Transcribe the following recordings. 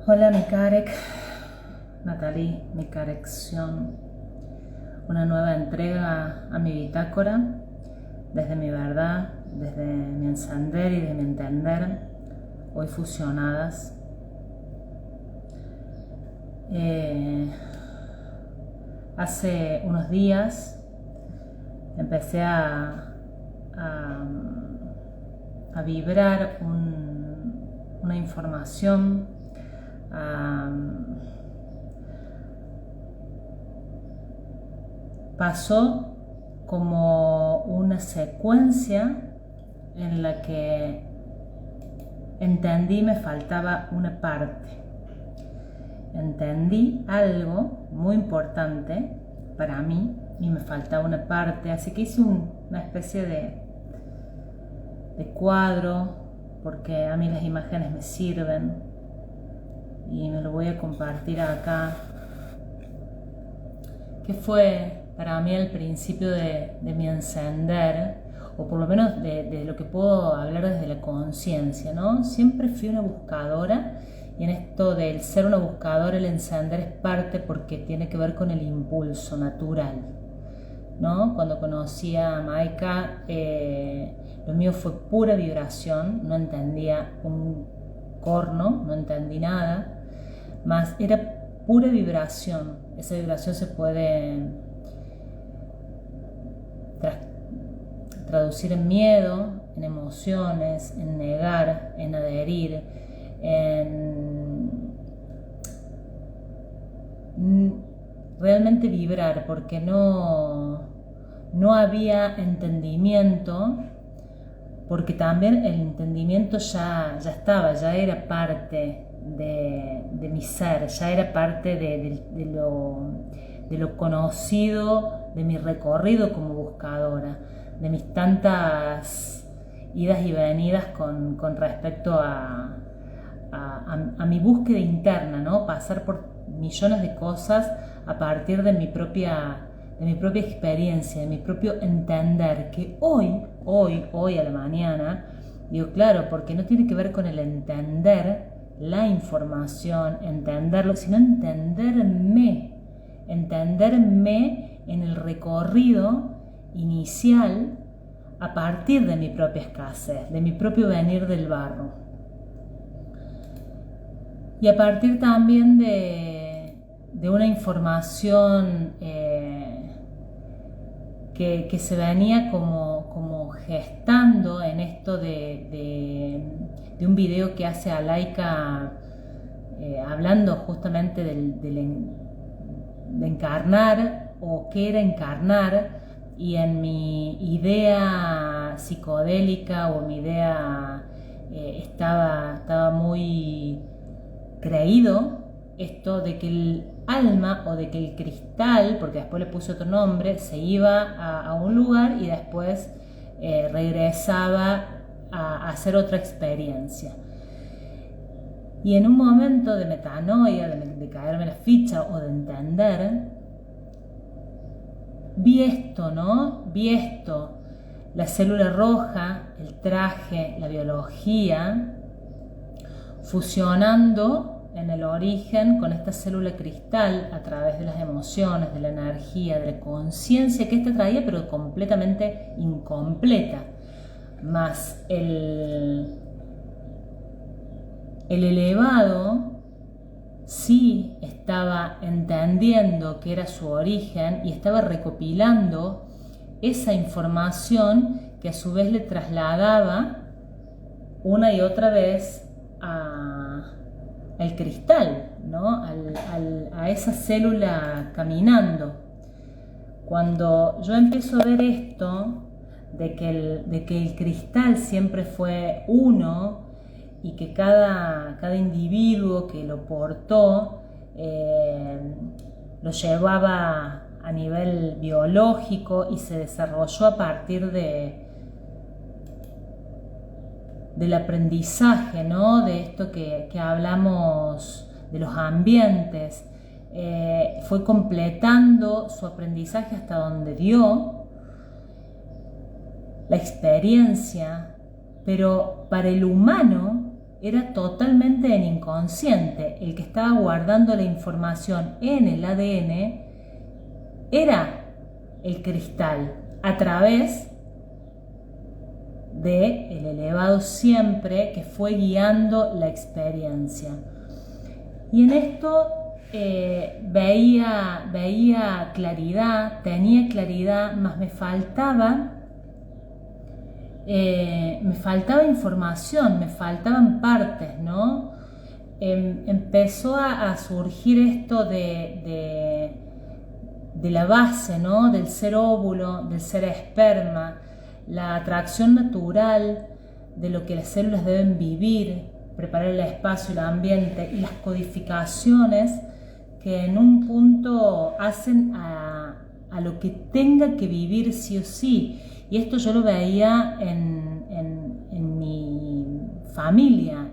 Hola Mikarek, Natalie Mikarekción, una nueva entrega a mi bitácora, desde mi verdad, desde mi encender y de mi entender, hoy fusionadas. Hace unos días empecé a vibrar una información, pasó como una secuencia en la que entendí me faltaba una parte. Entendí algo muy importante para mí y me faltaba una parte, así que hice una especie de cuadro, porque a mí las imágenes me sirven y me lo voy a compartir acá, que fue para mí el principio de mi encender, o por lo menos de lo que puedo hablar desde la conciencia, ¿no? Siempre fui una buscadora, y en esto del ser una buscadora, el encender es parte porque tiene que ver con el impulso natural, ¿no? Cuando conocí a Maika, lo mío fue pura vibración, no entendía un corno, no entendí nada, más era pura vibración. Esa vibración se puede traducir en miedo, en emociones, en negar, en adherir, en realmente vibrar, porque no había entendimiento, porque también el entendimiento ya estaba, ya era parte de mi ser, ya era parte de lo conocido, de mi recorrido como buscadora, de mis tantas idas y venidas con respecto a mi búsqueda interna, ¿no? Pasar por millones de cosas a partir de mi propia experiencia, de mi propio entender, que hoy a la mañana, digo, claro, porque no tiene que ver con el entender la información, entenderlo, sino entenderme en el recorrido inicial a partir de mi propia escasez, de mi propio venir del barro. Y a partir también de una información que se venía como gestando en esto de un video que hace Alaika, hablando justamente de encarnar, o qué era encarnar, y en mi idea psicodélica o mi idea estaba muy creído esto de que el alma, o de que el cristal, porque después le puse otro nombre, se iba a un lugar y después regresaba a hacer otra experiencia. Y en un momento de metanoia, de caerme la ficha o de entender, vi esto, ¿no? Vi esto, la célula roja, el traje, la biología, fusionando en el origen con esta célula cristal a través de las emociones, de la energía, de la conciencia que ésta traía, pero completamente incompleta, más el elevado sí estaba entendiendo que era su origen y estaba recopilando esa información que a su vez le trasladaba una y otra vez al cristal, ¿no? A esa célula caminando. Cuando yo empiezo a ver esto, de que el cristal siempre fue uno, y que cada individuo que lo portó lo llevaba a nivel biológico y se desarrolló a partir del aprendizaje, ¿no? De esto que hablamos de los ambientes, fue completando su aprendizaje hasta donde dio la experiencia, pero para el humano era totalmente en inconsciente. El que estaba guardando la información en el ADN era el cristal, a través del elevado siempre que fue guiando la experiencia. Y en esto veía claridad, tenía claridad, mas me faltaba información, me faltaban partes, ¿no? Empezó a surgir esto de la base, ¿no? Del ser óvulo, del ser esperma, la atracción natural de lo que las células deben vivir, preparar el espacio, el ambiente, y las codificaciones que en un punto hacen a lo que tenga que vivir sí o sí. Y esto yo lo veía en mi familia,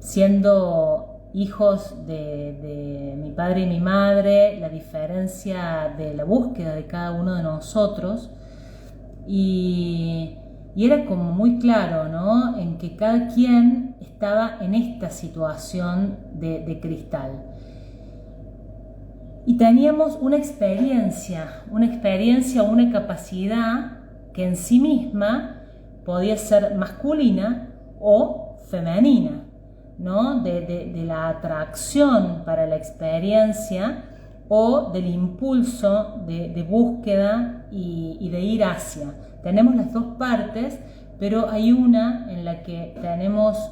siendo hijos de mi padre y mi madre, la diferencia de la búsqueda de cada uno de nosotros. Y era como muy claro, ¿no? En que cada quien estaba en esta situación de cristal. Y teníamos una experiencia, una capacidad que en sí misma podía ser masculina o femenina, ¿no? De la atracción para la experiencia o del impulso de búsqueda y de ir hacia. Tenemos las dos partes, pero hay una en la que tenemos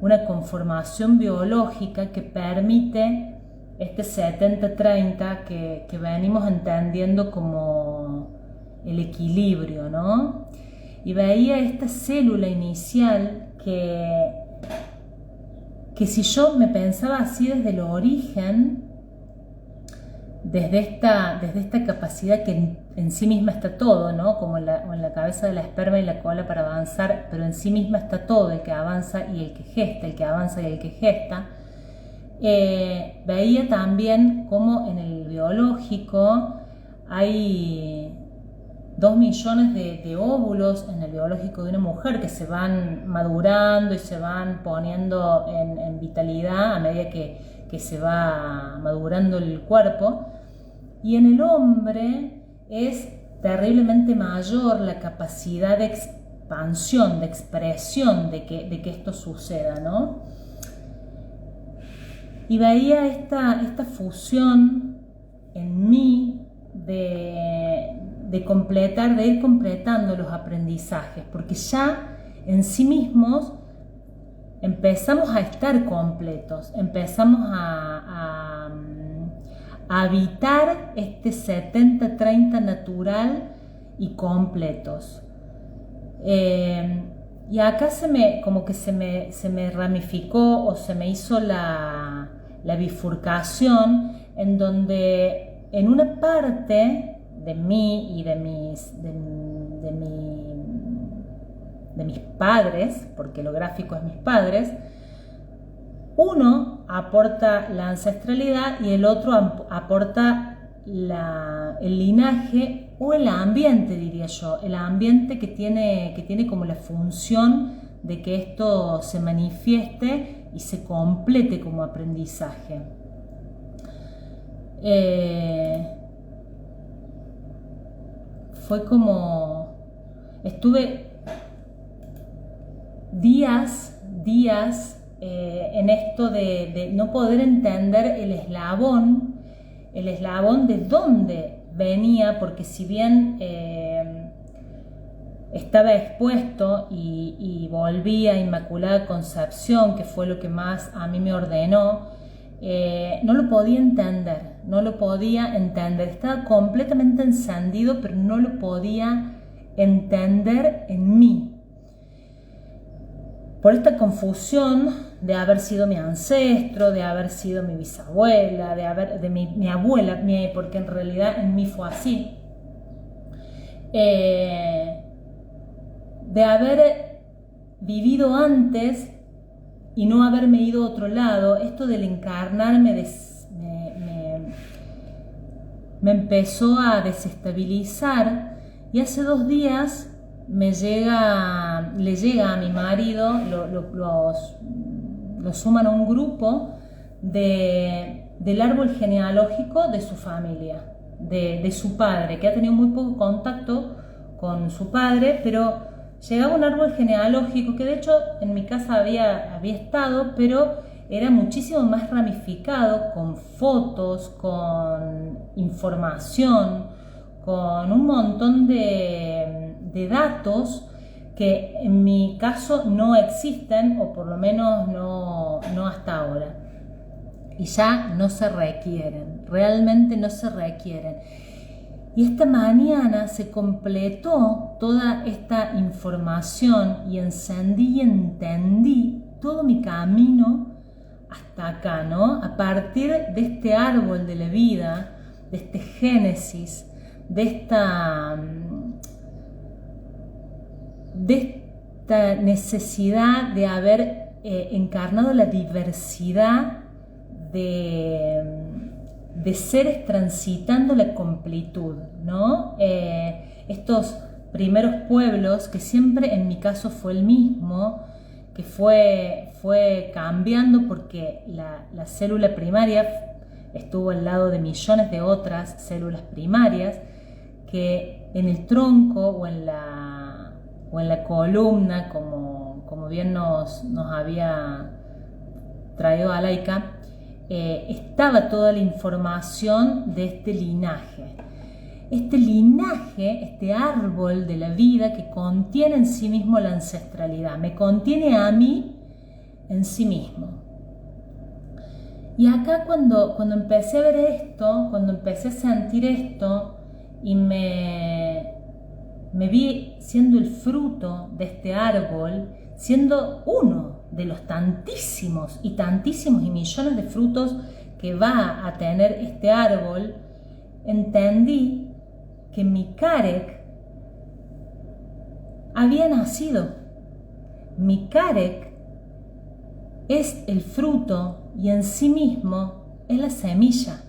una conformación biológica que permite este 70-30 que venimos entendiendo como el equilibrio, ¿no? Y veía esta célula inicial que si yo me pensaba así desde el origen, desde esta capacidad que en sí misma está todo, ¿no? Como en la cabeza de la esperma y la cola para avanzar, pero en sí misma está todo, el que avanza y el que gesta, el que avanza y el que gesta. Veía también cómo en el biológico hay 2 millones de óvulos en el biológico de una mujer que se van madurando y se van poniendo en vitalidad a medida que se va madurando el cuerpo, y en el hombre es terriblemente mayor la capacidad de expansión, de expresión de que esto suceda, ¿no? Y veía esta fusión en mí de ir completando los aprendizajes, porque ya en sí mismos empezamos a estar completos, empezamos a habitar este 70-30 natural y completos. Y acá se me ramificó o se me hizo la bifurcación, en donde en una parte de mí y de mis padres, porque lo gráfico es mis padres, uno aporta la ancestralidad y el otro aporta el linaje o el ambiente, diría yo, el ambiente que tiene como la función de que esto se manifieste y se complete como aprendizaje. Fue como, estuve días en esto de no poder entender el eslabón de dónde venía, porque si bien estaba expuesto y volví a Inmaculada Concepción, que fue lo que más a mí me ordenó, no lo podía entender, estaba completamente encendido, pero no lo podía entender en mí. Por esta confusión de haber sido mi ancestro, de haber sido mi bisabuela, de mi abuela, porque en realidad en mí fue así, de haber vivido antes y no haberme ido a otro lado, esto del encarnarme me empezó a desestabilizar, y hace 2 días le llega a mi marido, lo suman a un grupo del árbol genealógico de su familia, de su padre, que ha tenido muy poco contacto con su padre, pero llegaba un árbol genealógico que de hecho en mi casa había estado, pero era muchísimo más ramificado, con fotos, con información, con un montón de datos que en mi caso no existen, o por lo menos no hasta ahora. Y ya no se requieren, realmente no se requieren. Y esta mañana se completó toda esta información y encendí y entendí todo mi camino hasta acá, ¿no? A partir de este árbol de la vida, de este génesis, de esta necesidad de haber encarnado la diversidad de seres transitando la completud, ¿no? Estos primeros pueblos, que siempre en mi caso fue el mismo, que fue cambiando porque la célula primaria estuvo al lado de millones de otras células primarias, que en el tronco o en la columna, como bien nos había traído Alaika, estaba toda la información de este linaje. Este linaje, este árbol de la vida que contiene en sí mismo la ancestralidad, me contiene a mí en sí mismo. Y acá cuando empecé a ver esto, cuando empecé a sentir esto y me vi siendo el fruto de este árbol, siendo uno de los tantísimos y millones de frutos que va a tener este árbol, entendí que mi Karek había nacido. Mi Karek es el fruto y en sí mismo es la semilla.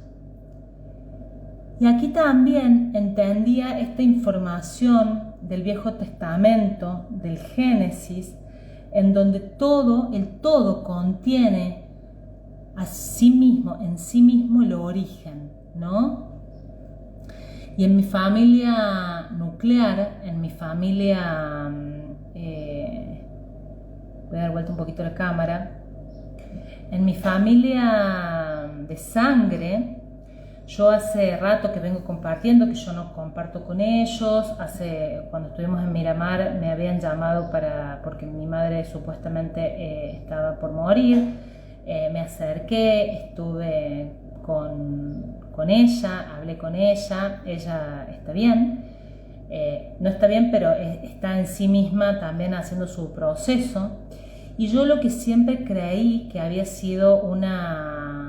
Y aquí también entendía esta información del Viejo Testamento, del Génesis, en donde el todo contiene a sí mismo, en sí mismo el origen, ¿no? Y en mi familia nuclear, en mi familia, voy a dar vuelta un poquito la cámara, en mi familia de sangre, yo hace rato que vengo compartiendo, que yo no comparto con ellos. Cuando estuvimos en Miramar me habían llamado porque mi madre supuestamente estaba por morir. Me acerqué, estuve con ella, hablé con ella está bien. No está bien, pero está en sí misma también haciendo su proceso. Y yo lo que siempre creí que había sido una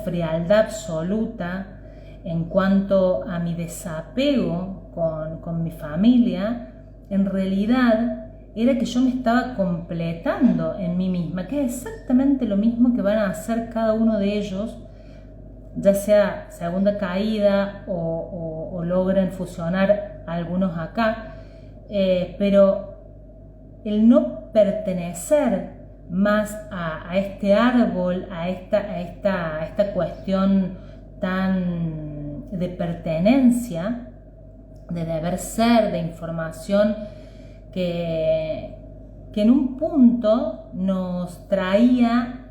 frialdad absoluta en cuanto a mi desapego con mi familia, en realidad era que yo me estaba completando en mí misma, que es exactamente lo mismo que van a hacer cada uno de ellos, ya sea segunda caída o logren fusionar algunos acá, pero el no pertenecer más a este árbol, a esta cuestión tan de pertenencia, de deber ser, de información que en un punto nos traía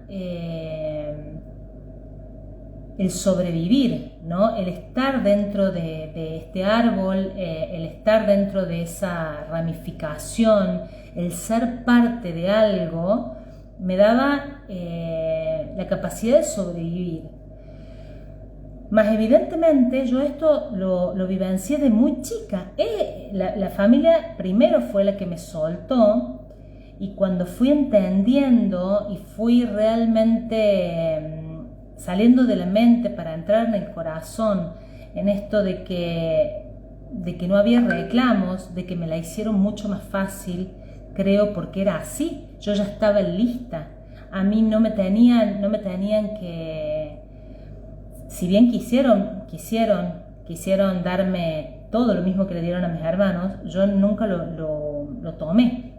el sobrevivir, ¿no? El estar dentro de este árbol, el estar dentro de esa ramificación, el ser parte de algo, me daba la capacidad de sobrevivir. Más evidentemente yo esto lo vivencié de muy chica. La familia primero fue la que me soltó, y cuando fui entendiendo y fui realmente saliendo de la mente para entrar en el corazón, en esto de que no había reclamos, de que me la hicieron mucho más fácil, creo, porque era así. Yo ya estaba lista. A mí no me tenían que, si bien quisieron darme todo lo mismo que le dieron a mis hermanos, yo nunca lo tomé.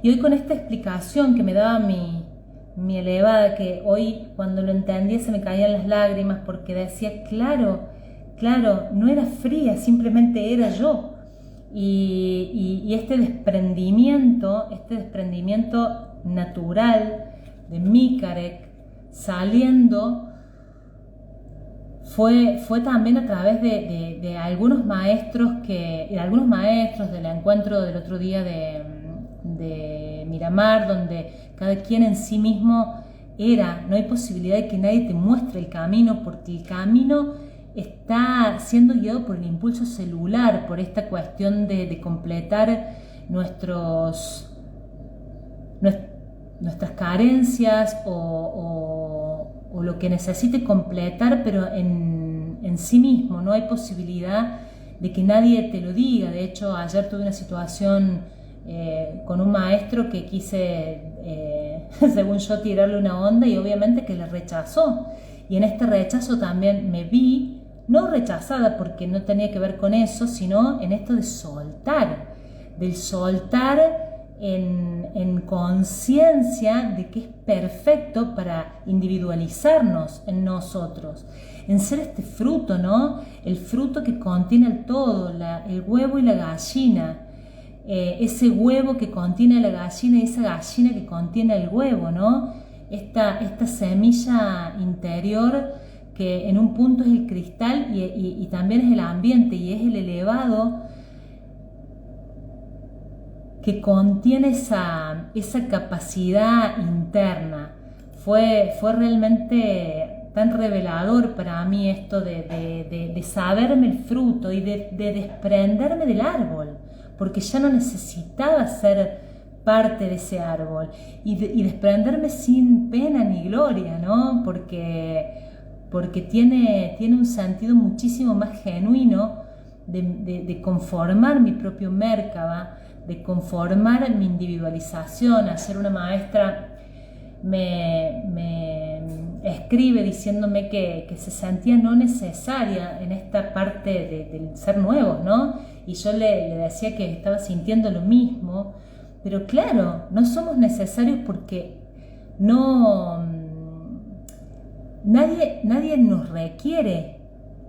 Y hoy con esta explicación que me daba mi elevada, que hoy cuando lo entendía se me caían las lágrimas porque decía, claro, no era fría, simplemente era yo. Y este desprendimiento natural de Mikarek saliendo fue también a través de algunos maestros del encuentro del otro día de Miramar, donde cada quien en sí mismo no hay posibilidad de que nadie te muestre el camino, porque el camino está siendo guiado por el impulso celular, por esta cuestión de completar nuestras carencias o lo que necesite completar, pero en sí mismo. No hay posibilidad de que nadie te lo diga. De hecho, ayer tuve una situación con un maestro que quise, según yo, tirarle una onda y obviamente que le rechazó. Y en este rechazo también me vi, no rechazada porque no tenía que ver con eso, sino en esto de soltar, del soltar en conciencia de que es perfecto para individualizarnos en nosotros, en ser este fruto, ¿no? El fruto que contiene el todo, el huevo y la gallina, ese huevo que contiene la gallina y esa gallina que contiene el huevo, ¿no? Esta semilla interior que en un punto es el cristal y también es el ambiente y es el elevado que contiene esa capacidad interna. Fue realmente tan revelador para mí esto de saberme el fruto y de desprenderme del árbol, porque ya no necesitaba ser parte de ese árbol y desprenderme sin pena ni gloria, ¿no? Porque tiene un sentido muchísimo más genuino de conformar mi propio Merkaba, de conformar mi individualización. Ayer una maestra me escribe diciéndome que se sentía no necesaria en esta parte del ser nuevos, ¿no? Y yo le decía que estaba sintiendo lo mismo, pero claro, no somos necesarios porque nadie nos requiere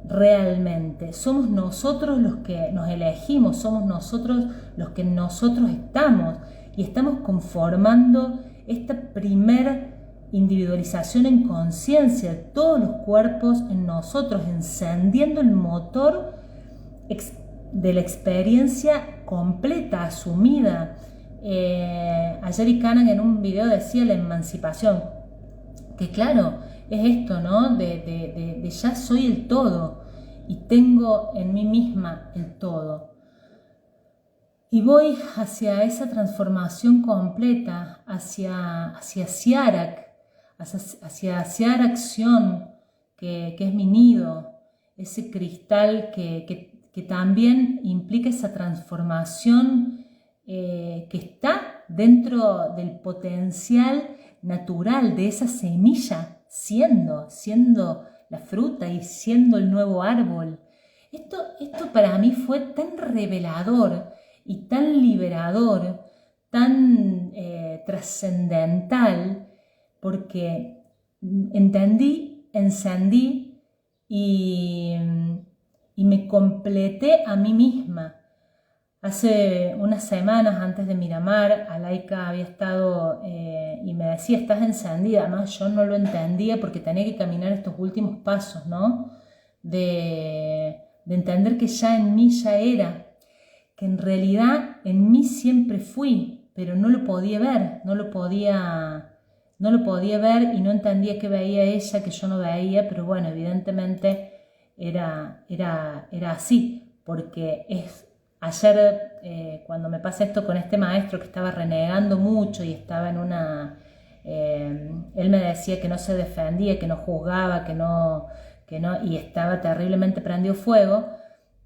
realmente. Somos nosotros los que nos elegimos, somos nosotros los que nosotros estamos y estamos conformando esta primer individualización en conciencia de todos los cuerpos en nosotros, encendiendo el motor de la experiencia completa, asumida. Ayer Ikanan en un video decía la emancipación, que claro, es esto, ¿no? De ya soy el todo y tengo en mí misma el todo. Y voy hacia esa transformación completa, hacia Siarak, hacia Siarak-sion, que es mi nido, ese cristal que también implica esa transformación que está dentro del potencial natural de esa semilla, siendo la fruta y siendo el nuevo árbol. Esto para mí fue tan revelador y tan liberador, tan trascendental, porque entendí, encendí y me completé a mí misma. Hace unas semanas antes de Miramar, Alaika había estado y me decía, estás encendida. Además yo no lo entendía porque tenía que caminar estos últimos pasos, ¿no? De entender que ya en mí ya era, que en realidad en mí siempre fui, pero no lo podía ver, no lo podía ver y no entendía qué veía ella que yo no veía, pero bueno, evidentemente era así, porque ayer cuando me pasa esto con este maestro que estaba renegando mucho y estaba en una... él me decía que no se defendía, que no juzgaba, que no, y estaba terriblemente prendido fuego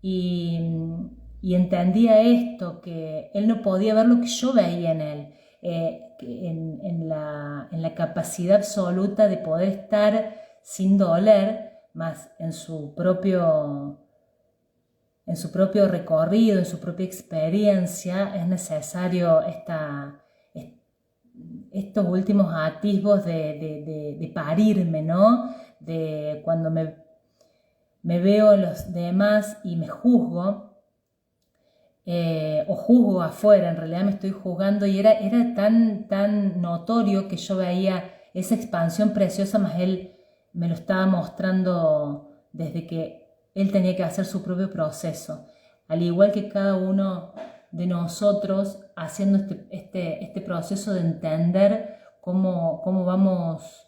y entendía esto, que él no podía ver lo que yo veía en él, en la capacidad absoluta de poder estar sin doler, más en su propio su propio recorrido, en su propia experiencia, es necesario estos últimos atisbos de parirme, ¿no? De cuando me veo en los demás y me juzgo, o juzgo afuera, en realidad me estoy juzgando, y era tan notorio que yo veía esa expansión preciosa, más él me lo estaba mostrando desde que él tenía que hacer su propio proceso, al igual que cada uno de nosotros haciendo este proceso de entender cómo vamos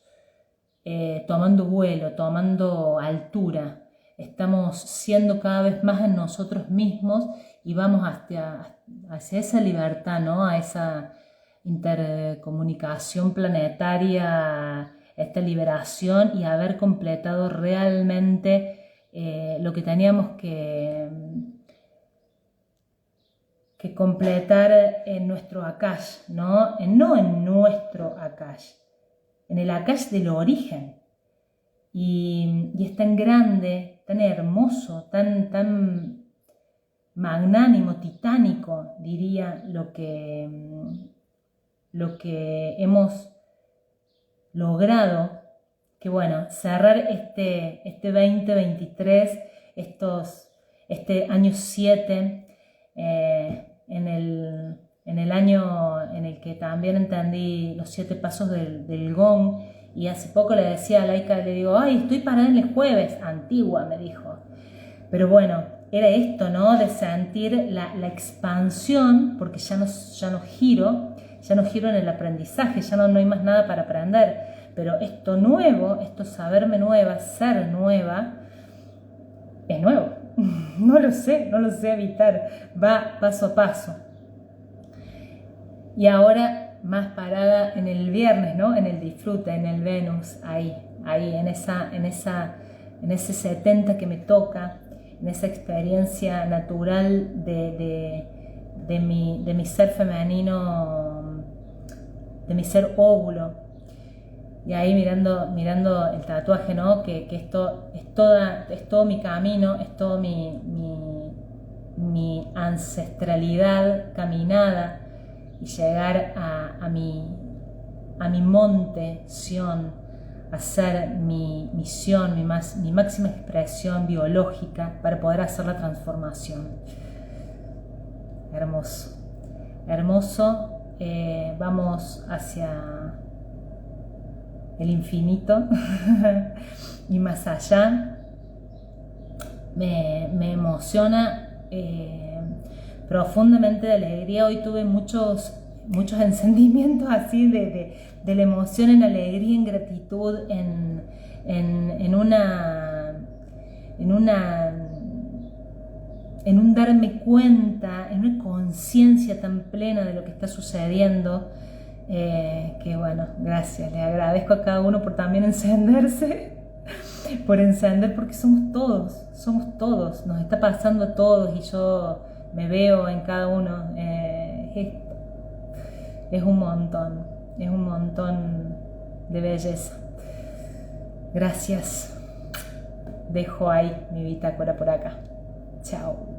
tomando vuelo, tomando altura. Estamos siendo cada vez más en nosotros mismos y vamos hacia esa libertad, ¿no? A esa intercomunicación planetaria, esta liberación, y haber completado realmente lo que teníamos que completar en nuestro Akash, ¿no? No en nuestro Akash, en el Akash del origen. Y es tan grande, tan hermoso, tan magnánimo, titánico, diría, lo que hemos logrado, que bueno, cerrar este 2023, este año 7, en el año en el que también entendí los 7 pasos del Gong. Y hace poco le decía a Laika, le digo, ay, estoy parada en el jueves, antigua, me dijo. Pero bueno, era esto, ¿no? De sentir la expansión, porque ya no giro en el aprendizaje, ya no hay más nada para aprender. Pero esto nuevo, esto saberme nueva, ser nueva, es nuevo. No lo sé evitar, va paso a paso. Y ahora más parada en el viernes, ¿no? En el disfrute, en el Venus, ahí, en ese 70 que me toca, en esa experiencia natural de mi ser femenino, de mi ser óvulo. Y ahí mirando el tatuaje, ¿no? Que esto es todo mi camino, es todo mi ancestralidad caminada, y llegar a mi monte Sion, a hacer mi misión, mi máxima expresión biológica para poder hacer la transformación. Hermoso, hermoso. Vamos hacia el infinito y más allá. Me emociona profundamente de alegría. Hoy tuve muchos encendimientos así de la emoción en alegría, en gratitud, en un darme cuenta, en una conciencia tan plena de lo que está sucediendo, que bueno, gracias, les agradezco a cada uno por también encenderse, por encender, porque somos todos, nos está pasando a todos, y yo me veo en cada uno. Es un montón de belleza. Gracias. Dejo ahí mi bitácora por acá. Chao.